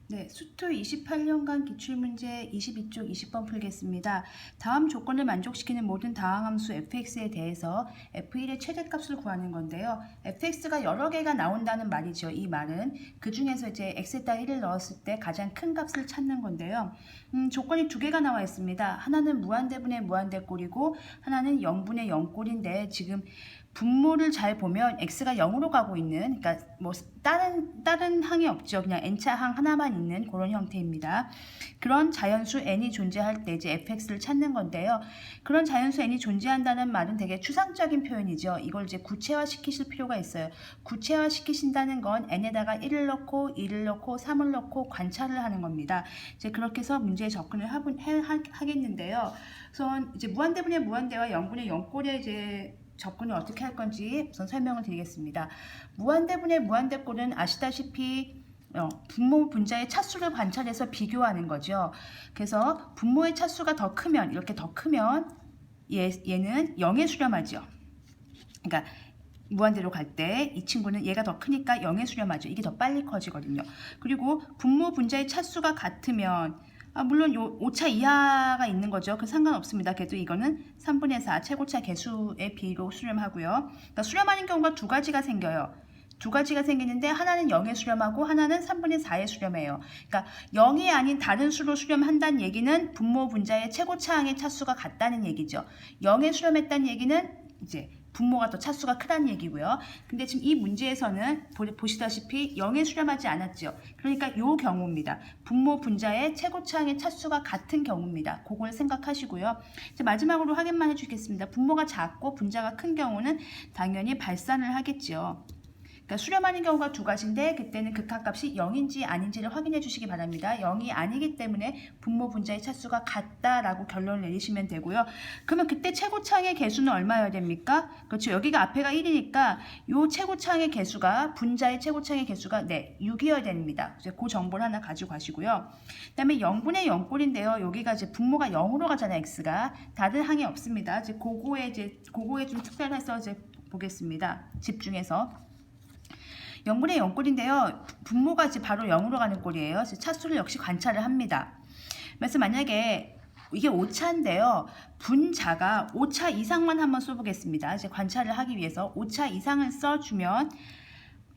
네, 수투 28년간 기출문제 22쪽 20번 풀겠습니다. 다음 조건을 만족시키는 모든 다항함수 fx에 대해서 f1의 최대값을 구하는 건데요. fx가 여러 개가 나온다는 말이죠. 이 말은 그 중에서 이제 x에다 1을 넣었을 때 가장 큰 값을 찾는 건데요. 조건이 두 개가 나와 있습니다. 하나는 무한대분의 무한대꼴이고 하나는 0분의 0꼴인데 지금 분모를 잘 보면 x가 0으로 가고 있는, 그러니까 뭐 다른 항이 없죠. 그냥 n차 항 하나만 있는 그런 형태입니다. 그런 자연수 n이 존재할 때 이제 fx를 찾는 건데요. 그런 자연수 n이 존재한다는 말은 되게 추상적인 표현이죠. 이걸 이제 구체화 시키실 필요가 있어요. 구체화 시키신다는 건 n에다가 1을 넣고 2를 넣고 3을 넣고 관찰을 하는 겁니다. 이제 그렇게 해서 문제에 접근을 하겠는데요. 우선 이제 무한대분의 무한대와 0분의 0꼴의 이제 접근을 어떻게 할 건지 우선 설명을 드리겠습니다. 무한대분의 무한대꼴은 아시다시피 분모 분자의 차수를 관찰해서 비교하는 거죠. 그래서 분모의 차수가 더 크면, 이렇게 더 크면 얘는 0에 수렴하죠. 그러니까 무한대로 갈 때 이 친구는 얘가 더 크니까 0에 수렴하죠. 이게 더 빨리 커지거든요. 그리고 분모 분자의 차수가 같으면 물론 요 5차 이하가 있는 거죠. 그 상관없습니다. 그래도 이거는 3분의 4 최고차 개수의 비로 수렴하고요. 그러니까 수렴하는 경우가 두 가지가 생겨요. 두 가지가 생기는데 하나는 0에 수렴하고 하나는 3분의 4에 수렴해요. 그러니까 0이 아닌 다른 수로 수렴한다는 얘기는 분모 분자의 최고차항의 차수가 같다는 얘기죠. 0에 수렴했다는 얘기는 이제 분모가 더 차수가 크다는 얘기고요. 근데 지금 이 문제에서는 보시다시피 0에 수렴하지 않았죠. 그러니까 이 경우입니다. 분모 분자의 최고차항의 차수가 같은 경우입니다. 그걸 생각하시고요. 이제 마지막으로 확인만 해주겠습니다. 분모가 작고 분자가 큰 경우는 당연히 발산을 하겠죠. 그러니까 수렴하는 경우가 두 가지인데 그때는 극한값이 0인지 아닌지를 확인해 주시기 바랍니다. 0이 아니기 때문에 분모 분자의 차수가 같다라고 결론을 내리시면 되고요. 그러면 그때 최고차항의 개수는 얼마여야 됩니까? 그렇죠. 여기가 앞에가 1이니까 이 최고차항의 개수가 분자의 최고차항의 개수가 6이어야 됩니다. 그래서 그 정보를 하나 가지고 가시고요. 그 다음에 0분의 0꼴인데요. 여기가 이제 분모가 0으로 가잖아요. x가. 다른 항이 없습니다. 이제 그거에 좀 특별해서 이제 보겠습니다. 집중해서. 0분의 0꼴인데요. 분모가 이제 바로 0으로 가는 꼴이에요. 차수를 역시 관찰을 합니다. 그래서 만약에 이게 5차인데요. 분자가 5차 이상만 한번 써보겠습니다. 이제 관찰을 하기 위해서 5차 이상을 써주면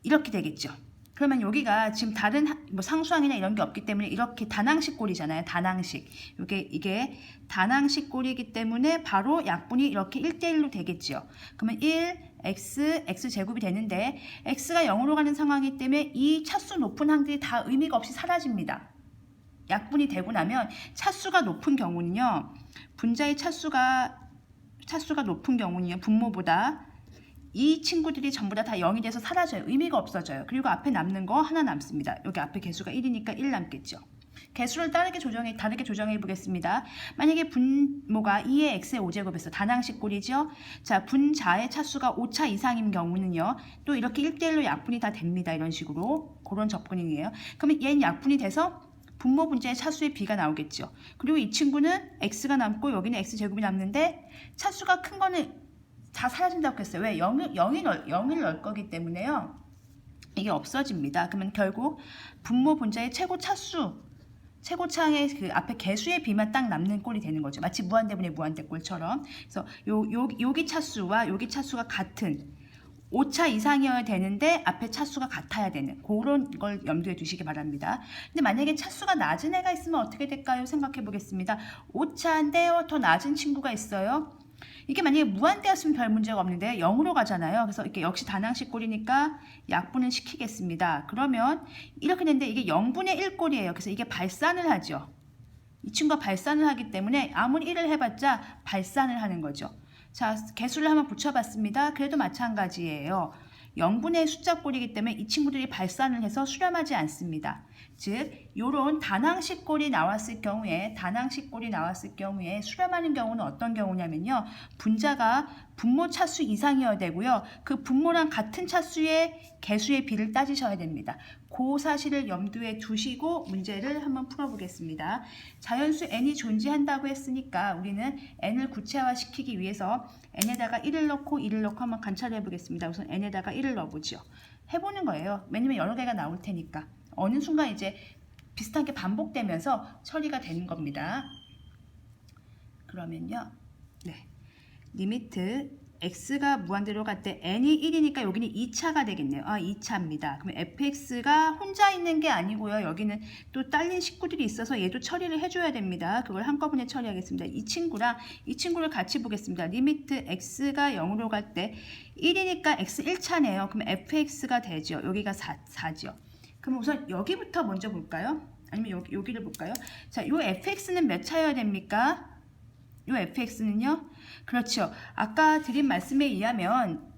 이렇게 되겠죠. 그러면 여기가 지금 다른 뭐 상수항이나 이런 게 없기 때문에 이렇게 단항식 꼴이잖아요. 단항식. 이게 단항식 꼴이기 때문에 바로 약분이 이렇게 1대1로 되겠죠. 그러면 x 제곱이 되는데 x가 0으로 가는 상황이기 때문에 이 차수 높은 항들이 다 의미가 없이 사라집니다. 약분이 되고 나면 차수가 높은 경우는요. 분자의 차수가 높은 경우는요. 분모보다 이 친구들이 전부 다 0이 돼서 사라져요. 의미가 없어져요. 그리고 앞에 남는 거 하나 남습니다. 여기 앞에 개수가 1이니까 1 남겠죠. 개수를 다르게 조정해 보겠습니다. 만약에 분모가 2의 x의 5제곱에서 단항식 꼴이죠. 자, 분자의 차수가 5차 이상인 경우는요. 또 이렇게 1대1로 약분이 다 됩니다. 이런 식으로. 그런 접근이에요. 그러면 얘는 약분이 돼서 분모 분자의 차수의 비가 나오겠죠. 그리고 이 친구는 x가 남고 여기는 x제곱이 남는데 차수가 큰 거는 다 사라진다고 했어요. 왜? 0을 넣을 거기 때문에요. 이게 없어집니다. 그러면 결국 분모 분자의 최고차항의 그 앞에 개수의 비만 딱 남는 꼴이 되는 거죠. 마치 무한대분의 무한대꼴처럼. 그래서 여기 차수와 여기 차수가 같은 5차 이상이어야 되는데 앞에 차수가 같아야 되는 그런 걸 염두에 두시기 바랍니다. 근데 만약에 차수가 낮은 애가 있으면 어떻게 될까요? 생각해 보겠습니다. 5차인데요. 더 낮은 친구가 있어요. 이게 만약에 무한대였으면 별 문제가 없는데 0으로 가잖아요. 그래서 이렇게 역시 단항식 꼴이니까 약분을 시키겠습니다. 그러면 이렇게 되는데 이게 0분의 1 꼴이에요. 그래서 이게 발산을 하죠. 이 친구가 발산을 하기 때문에 아무리 1을 해봤자 발산을 하는 거죠. 자, 개수를 한번 붙여봤습니다. 그래도 마찬가지예요. 0분의 숫자 꼴이기 때문에 이 친구들이 발산을 해서 수렴하지 않습니다. 즉, 요런 단항식 꼴이 나왔을 경우에 수렴하는 경우는 어떤 경우냐면요. 분자가 분모 차수 이상이어야 되고요. 그 분모랑 같은 차수의 개수의 비를 따지셔야 됩니다. 그 사실을 염두에 두시고 문제를 한번 풀어보겠습니다. 자연수 n이 존재한다고 했으니까 우리는 n을 구체화시키기 위해서 n에다가 1을 넣고 2를 넣고 한번 관찰해 보겠습니다. 우선 n에다가 1을 넣어보죠. 해보는 거예요. 왜냐면 여러 개가 나올 테니까. 어느 순간 이제 비슷한 게 반복되면서 처리가 되는 겁니다. 그러면요. 네. 리미트 x가 무한대로 갈 때 n이 1이니까 여기는 2차가 되겠네요. 2차입니다. 그러면 fx가 혼자 있는 게 아니고요. 여기는 또 딸린 식구들이 있어서 얘도 처리를 해줘야 됩니다. 그걸 한꺼번에 처리하겠습니다. 이 친구를 같이 보겠습니다. 리미트 x가 0으로 갈 때 1이니까 x 1차네요. 그러면 fx가 되죠. 여기가 4죠. 그럼 우선 여기부터 먼저 볼까요? 아니면 여기를 볼까요? 자, 요 fx는 몇 차여야 됩니까? 요 fx는요? 그렇죠. 아까 드린 말씀에 의하면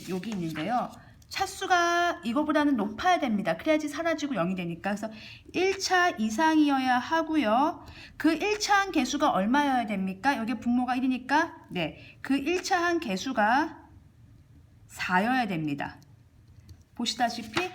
여기 있는데요. 차수가 이거보다는 높아야 됩니다. 그래야지 사라지고 0이 되니까. 그래서 1차 이상이어야 하고요. 그 1차한 개수가 얼마여야 됩니까? 여기 분모가 1이니까 네, 그 1차한 개수가 4여야 됩니다. 보시다시피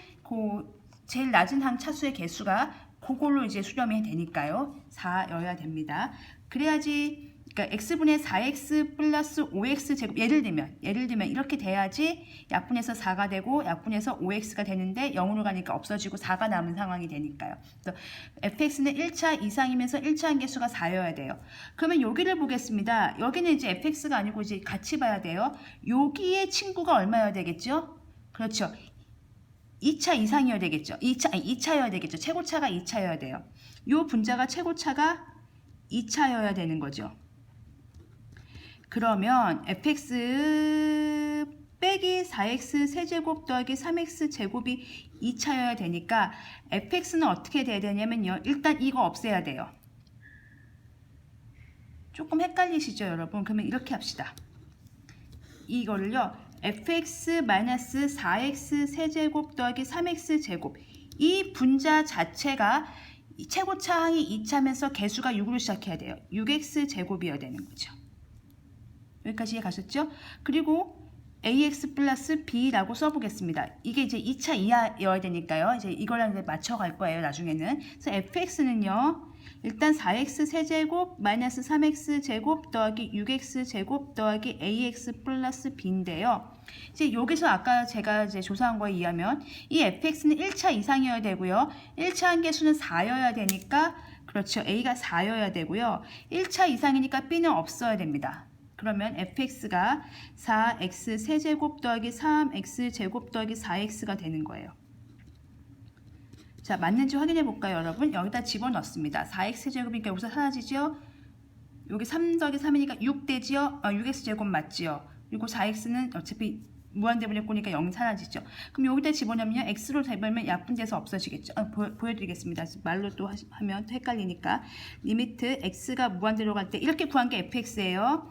제일 낮은 항 차수의 개수가 그걸로 이제 수렴이 되니까요. 4여야 됩니다. 그래야지 그러니까 x분의 4x 플러스 5x 제곱 예를 들면 이렇게 돼야지 약분해서 4가 되고 약분해서 5x가 되는데 0으로 가니까 없어지고 4가 남은 상황이 되니까요. 그래서 fx는 1차 이상이면서 1차 한개수가 4여야 돼요. 그러면 여기를 보겠습니다. 여기는 이제 fx가 아니고 이제 같이 봐야 돼요. 여기의 친구가 얼마여야 되겠죠? 그렇죠. 2차 이상이어야 되겠죠. 2차여야 되겠죠. 최고차가 2차여야 돼요. 요 분자가 최고차가 2차여야 되는 거죠. 그러면 fx 빼기 4x 세제곱 더하기 3x 제곱이 2차여야 되니까 fx는 어떻게 돼야 되냐면요. 일단 이거 없애야 돼요. 조금 헷갈리시죠, 여러분? 그러면 이렇게 합시다. 이거를요. fx-4x 세제곱 더하기 3x 제곱 이 분자 자체가 최고차 항이 2차면서 개수가 6으로 시작해야 돼요. 6x 제곱이어야 되는 거죠. 여기까지 이해 가셨죠? 그리고 ax 플러스 b라고 써보겠습니다. 이게 이제 2차 이하여야 되니까요. 이제 이거랑 이제 맞춰갈 거예요. 나중에는. 그래서 fx는요. 일단 4x 세제곱 마이너스 3x 제곱 더하기 6x 제곱 더하기 ax 플러스 b인데요. 이제 여기서 아까 제가 이제 조사한 거에 의하면 이 fx는 1차 이상이어야 되고요. 1차 한개수는 4여야 되니까 그렇죠. a가 4여야 되고요. 1차 이상이니까 b는 없어야 됩니다. 그러면 fx가 4x 세제곱 더하기 3x 제곱 더하기 4x가 되는 거예요. 자, 맞는지 확인해 볼까요, 여러분? 여기다 집어넣습니다. 4x 세제곱이니까 여기서 사라지죠? 여기 3 더하기 3이니까 6 되지요? 6x 제곱 맞지요? 그리고 4x는 어차피 무한대분의 꼴이니까 0 사라지죠. 그럼 여기다 집어넣으면 x로 재보면 약분돼서 없어지겠죠. 보여드리겠습니다. 말로 또 하면 헷갈리니까. 리미트 x가 무한대로 갈 때 이렇게 구한 게 fx예요.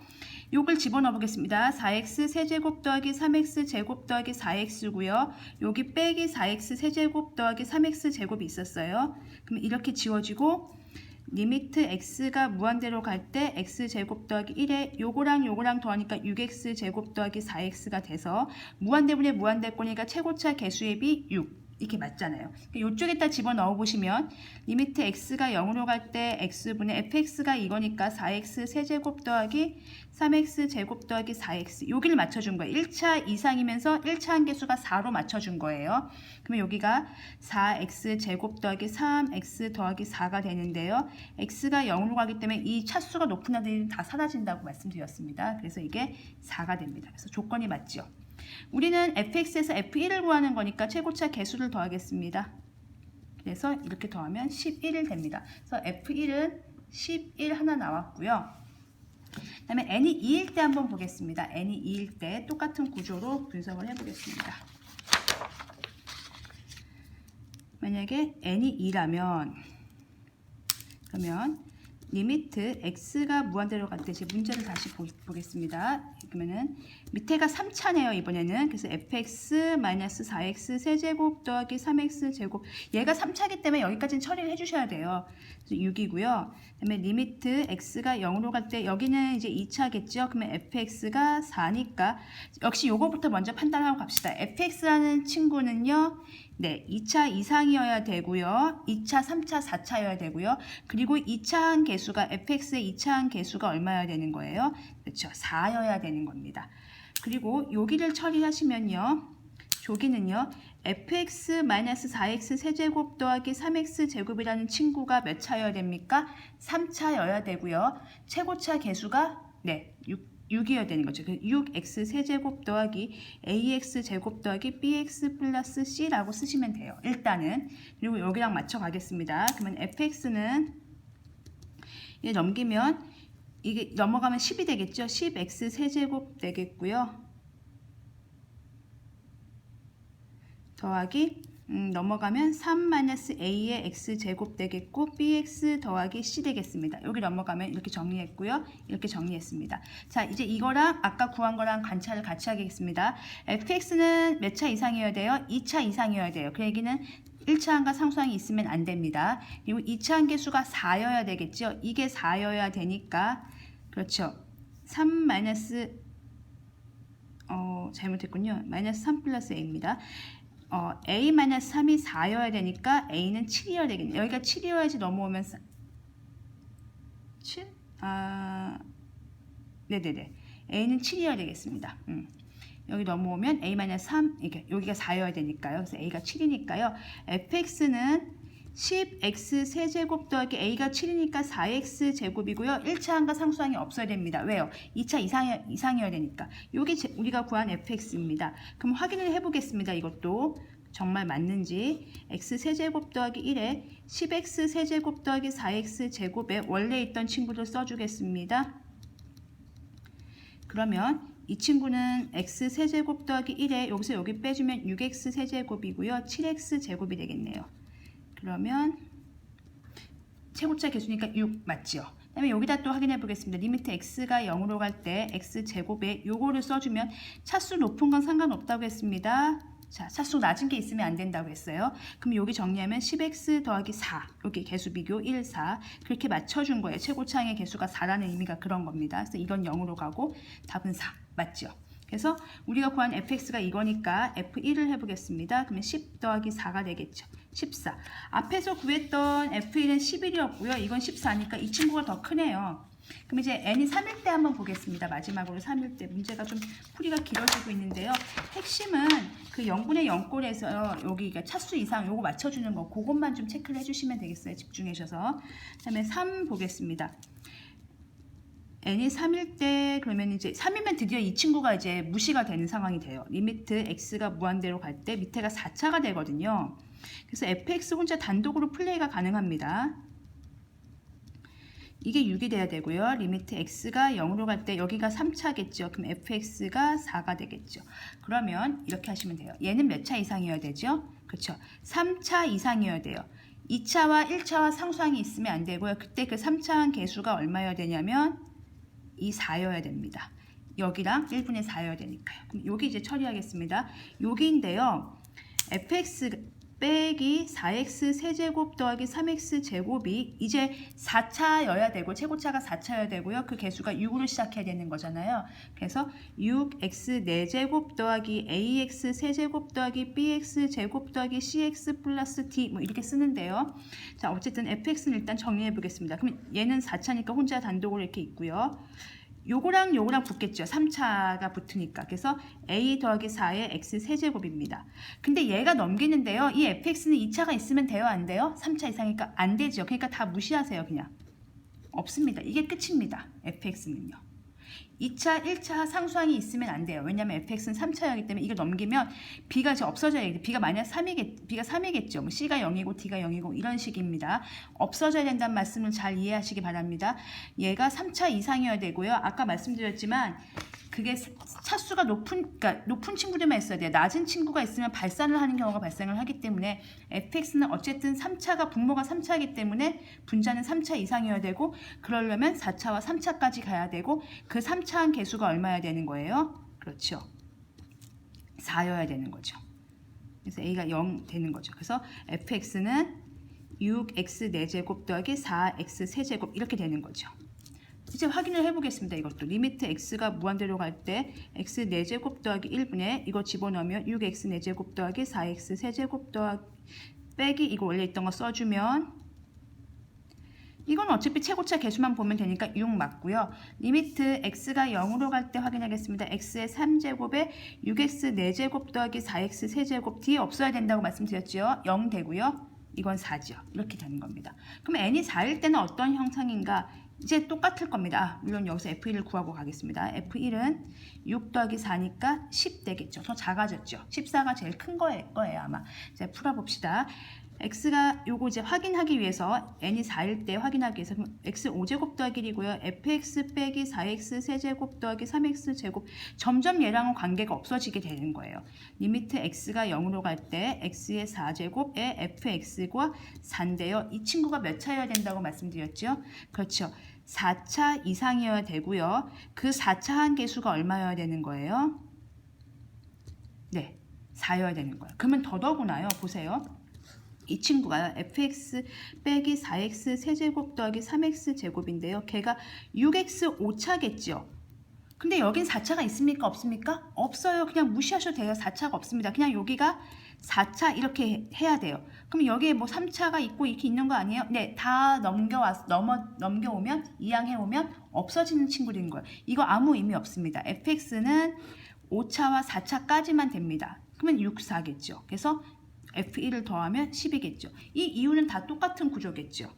요걸 집어넣어 보겠습니다. 4x 세제곱 더하기 3x 제곱 더하기 4x고요. 여기 빼기 4x 세제곱 더하기 3x 제곱이 있었어요. 그럼 이렇게 지워지고 리미트 x가 무한대로 갈 때 x제곱 더하기 1에 요거랑 더하니까 6x 제곱 더하기 4x가 돼서 무한대분의 무한대꼴이니까 최고차 개수의 비 6 이렇게 맞잖아요. 이쪽에다 집어넣어 보시면 리미트 x가 0으로 갈 때 x분의 fx가 이거니까 4x 세제곱 더하기 3x 제곱 더하기 4x 여기를 맞춰준 거예요. 1차 이상이면서 1차 한개수가 4로 맞춰준 거예요. 그러면 여기가 4x 제곱 더하기 3x 더하기 4가 되는데요. x가 0으로 가기 때문에 이 차수가 높은 애들이 다 사라진다고 말씀드렸습니다. 그래서 이게 4가 됩니다. 그래서 조건이 맞죠. 우리는 fx에서 f1을 구하는 거니까 최고차 개수를 더하겠습니다. 그래서 이렇게 더하면 11이 됩니다. 그래서 f1은 11 하나 나왔고요. 그 다음에 n이 2일 때 한번 보겠습니다. n이 2일 때 똑같은 구조로 분석을 해보겠습니다. 만약에 n이 2라면 그러면 리미트 x가 무한대로 갈 때 제 문제를 다시 보겠습니다. 그러면은 밑에가 3차네요. 이번에는. 그래서 fx-4x 세제곱 더하기 3x 제곱 얘가 3차이기 때문에 여기까지는 처리를 해주셔야 돼요. 그래서 6이고요. 그다음에 리미트 x가 0으로 갈 때 여기는 이제 2차겠죠. 그러면 fx가 4니까 역시 요거부터 먼저 판단하고 갑시다. fx라는 친구는요. 네, 2차 이상이어야 되고요. 2차, 3차, 4차여야 되고요. 그리고 2차 한 개수가 fx의 2차 한 개수가 얼마여야 되는 거예요? 그렇죠. 4여야 되는 겁니다. 그리고 여기를 처리하시면요. 여기는요. fx-4x 세제곱 더하기 3x 제곱이라는 친구가 몇 차여야 됩니까? 3차여야 되고요. 최고차 개수가 6이어야 되는 거죠. 6x 세제곱 더하기 ax 제곱 더하기 bx 플러스 c라고 쓰시면 돼요. 일단은. 그리고 여기랑 맞춰 가겠습니다. 그러면 fx는 얘 넘기면 이게 넘어가면 10이 되겠죠. 10x 세제곱 되겠고요. 더하기 넘어가면 3-a의 x제곱 되겠고 bx 더하기 c 되겠습니다. 여기 넘어가면 이렇게 정리했고요. 이렇게 정리했습니다. 자, 이제 이거랑 아까 구한 거랑 관찰을 같이 하겠습니다. fx는 몇 차 이상이어야 돼요? 2차 이상이어야 돼요. 그 얘기는 1차 항과 상수항이 있으면 안 됩니다. 그리고 2차 항계수가 4여야 되겠죠. 이게 4여야 되니까 그렇죠. 3 잘못했군요. -3 플러스 a입니다. a-3이 4여야 되니까 a는 7이어야 되겠네요. 여기가 7이어야지 넘어오면 7? 네네네. a는 7이어야 되겠습니다. 여기 넘어오면 a-3, 여기가 4여야 되니까요. 그래서 a가 7이니까요. fx는 10x 세제곱 더하기 a가 7이니까 4x 제곱이고요. 1차 항과 상수항이 없어야 됩니다. 왜요? 2차 이상이어야 되니까. 이게 우리가 구한 fx입니다. 그럼 확인을 해보겠습니다. 이것도 정말 맞는지. x 세제곱 더하기 1에 10x 세제곱 더하기 4x 제곱에 원래 있던 친구를 써주겠습니다. 그러면 이 친구는 x 세제곱 더하기 1에 여기서 여기 빼주면 6x 세제곱이고요. 7x 제곱이 되겠네요. 그러면 최고차 개수니까 6 맞죠? 그 다음에 여기다 또 확인해 보겠습니다. 리미트 x가 0으로 갈 때 x제곱에 요거를 써주면 차수 높은 건 상관없다고 했습니다. 자, 차수 낮은 게 있으면 안 된다고 했어요. 그럼 여기 정리하면 10x 더하기 4 여기 개수 비교 1, 4 그렇게 맞춰준 거예요. 최고차항의 개수가 4라는 의미가 그런 겁니다. 그래서 이건 0으로 가고 답은 4 맞죠? 그래서 우리가 구한 fx가 이거니까 f1을 해보겠습니다. 그러면 10 더하기 4가 되겠죠. 14. 앞에서 구했던 f1은 11이었고요. 이건 14니까 이 친구가 더 크네요. 그럼 이제 n이 3일 때 한번 보겠습니다. 마지막으로 3일 때 문제가 좀 풀이가 길어지고 있는데요. 핵심은 그 0분의 0꼴에서 여기 차수 이상 요거 맞춰주는 거 그것만 좀 체크를 해주시면 되겠어요. 집중해주셔서. 그 다음에 3 보겠습니다. n이 3일 때 그러면 이제 3이면 드디어 이 친구가 이제 무시가 되는 상황이 돼요. 리미트 x가 무한대로 갈 때 밑에가 4차가 되거든요. 그래서 fx 혼자 단독으로 플레이가 가능합니다. 이게 6이 돼야 되고요. 리미트 x가 0으로 갈 때 여기가 3차겠죠. 그럼 fx가 4가 되겠죠. 그러면 이렇게 하시면 돼요. 얘는 몇 차 이상이어야 되죠? 그렇죠. 3차 이상이어야 돼요. 2차와 1차와 상수항이 있으면 안 되고요. 그때 그 3차항 개수가 얼마여야 되냐면 이 4여야 됩니다. 여기랑 1분의 4여야 되니까요. 그럼 여기 이제 처리하겠습니다. 여기인데요. fx 빼기 4x 세제곱 더하기 3x 제곱이 이제 4차여야 되고 최고차가 4차여야 되고요. 그 개수가 6으로 시작해야 되는 거잖아요. 그래서 6x 4제곱 더하기 ax 세제곱 더하기 bx 제곱 더하기 cx 플러스 d 뭐 이렇게 쓰는데요. 자, 어쨌든 fx는 일단 정리해 보겠습니다. 그럼 얘는 4차니까 혼자 단독으로 이렇게 있고요. 요거랑 요거랑 붙겠죠. 3차가 붙으니까. 그래서 a 더하기 4의 x 세제곱입니다. 근데 얘가 넘기는데요. 이 fx는 2차가 있으면 돼요? 안 돼요? 3차 이상이니까 안 되죠. 그러니까 다 무시하세요. 그냥. 없습니다. 이게 끝입니다. fx는요. 2차, 1차 상수항이 있으면 안 돼요. 왜냐면 fx는 3차이기 때문에 이걸 넘기면 b가 이제 없어져야 돼. b가 만약 3이겠죠. 뭐 c가 0이고 d가 0이고 이런 식입니다. 없어져야 된다는 말씀을 잘 이해하시기 바랍니다. 얘가 3차 이상이어야 되고요. 아까 말씀드렸지만 그게 차수가 그러니까 높은 친구들만 있어야 돼요. 낮은 친구가 있으면 발산을 하는 경우가 발생을 하기 때문에 fx는 어쨌든 3차가 분모가 3차이기 때문에 분자는 3차 이상이어야 되고 그러려면 4차와 3차까지 가야 되고 그 3차한 개수가 얼마여야 되는 거예요? 그렇죠. 4여야 되는 거죠. 그래서 a가 0 되는 거죠. 그래서 fx는 6x 4제곱 더하기 4x 세제곱 이렇게 되는 거죠. 이제 확인을 해보겠습니다. 이것도 리미트 x가 무한대로 갈 때 x 4제곱 더하기 1분의 이거 집어넣으면 6x 4제곱 더하기 4x 세제곱 더하기 빼기 이거 원래 있던 거 써주면 이건 어차피 최고차 개수만 보면 되니까 6 맞고요. 리미트 x가 0으로 갈 때 확인하겠습니다. x의 3제곱에 6x 4제곱 더하기 4x 세제곱 뒤에 없어야 된다고 말씀드렸죠. 0 되고요. 이건 4죠. 이렇게 되는 겁니다. 그럼 n이 4일 때는 어떤 형상인가? 이제 똑같을 겁니다. 물론 여기서 F1을 구하고 가겠습니다. F1은 6 더하기 4니까 10 되겠죠. 더 작아졌죠. 14가 제일 큰 거예요 아마. 이제 풀어봅시다. x가 요거 이제 확인하기 위해서 n이 4일 때 확인하기 위해서 x 5제곱 더하기 1이고요. fx 빼기 4x 세제곱 더하기 3x 제곱 점점 얘랑은 관계가 없어지게 되는 거예요. 리미트 x가 0으로 갈 때 x의 4제곱에 fx가 4인데요. 이 친구가 몇 차여야 된다고 말씀드렸죠? 그렇죠. 4차 이상이어야 되고요. 그 4차 한계수가 얼마여야 되는 거예요? 네, 4여야 되는 거예요. 그러면 더더구나요. 보세요. 이 친구가요. fx 빼기 4x 세제곱 더하기 3x 제곱인데요. 걔가 6x 5차겠죠. 근데 여긴 4차가 있습니까? 없습니까? 없어요. 그냥 무시하셔도 돼요. 4차가 없습니다. 그냥 여기가 4차 이렇게 해야 돼요. 그럼 여기에 뭐 3차가 있고 이렇게 있는 거 아니에요? 네, 다 넘겨오면 이항해오면 없어지는 친구들인 거예요. 이거 아무 의미 없습니다. fx는 5차와 4차까지만 됩니다. 그러면 6, 4겠죠. 그래서 F1을 더하면 10이겠죠. 이 이유는 다 똑같은 구조겠죠.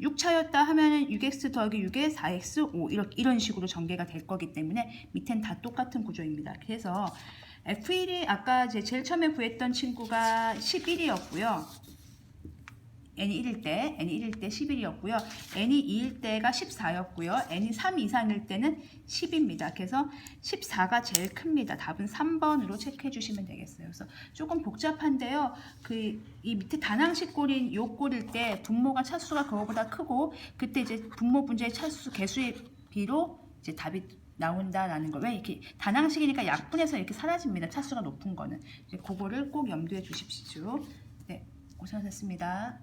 6차였다 하면은 6x 더하기 6에 4x 5 이런 식으로 전개가 될 거기 때문에 밑엔 다 똑같은 구조입니다. 그래서 F1이 아까 제일 처음에 구했던 친구가 11이었고요. n이 1일 때 11이었고요. n이 2일 때가 14였고요. n이 3 이상일 때는 10입니다. 그래서 14가 제일 큽니다. 답은 3번으로 체크해 주시면 되겠어요. 그래서 조금 복잡한데요. 이 밑에 단항식 꼴인 요 꼴일 때 분모가 차수가 그거보다 크고 그때 이제 분모 분자의 차수 개수의 비로 이제 답이 나온다라는 거. 왜 이렇게 단항식이니까 약분해서 이렇게 사라집니다. 차수가 높은 거는. 이제 그거를 꼭 염두에 두십시오. 네, 고생하셨습니다.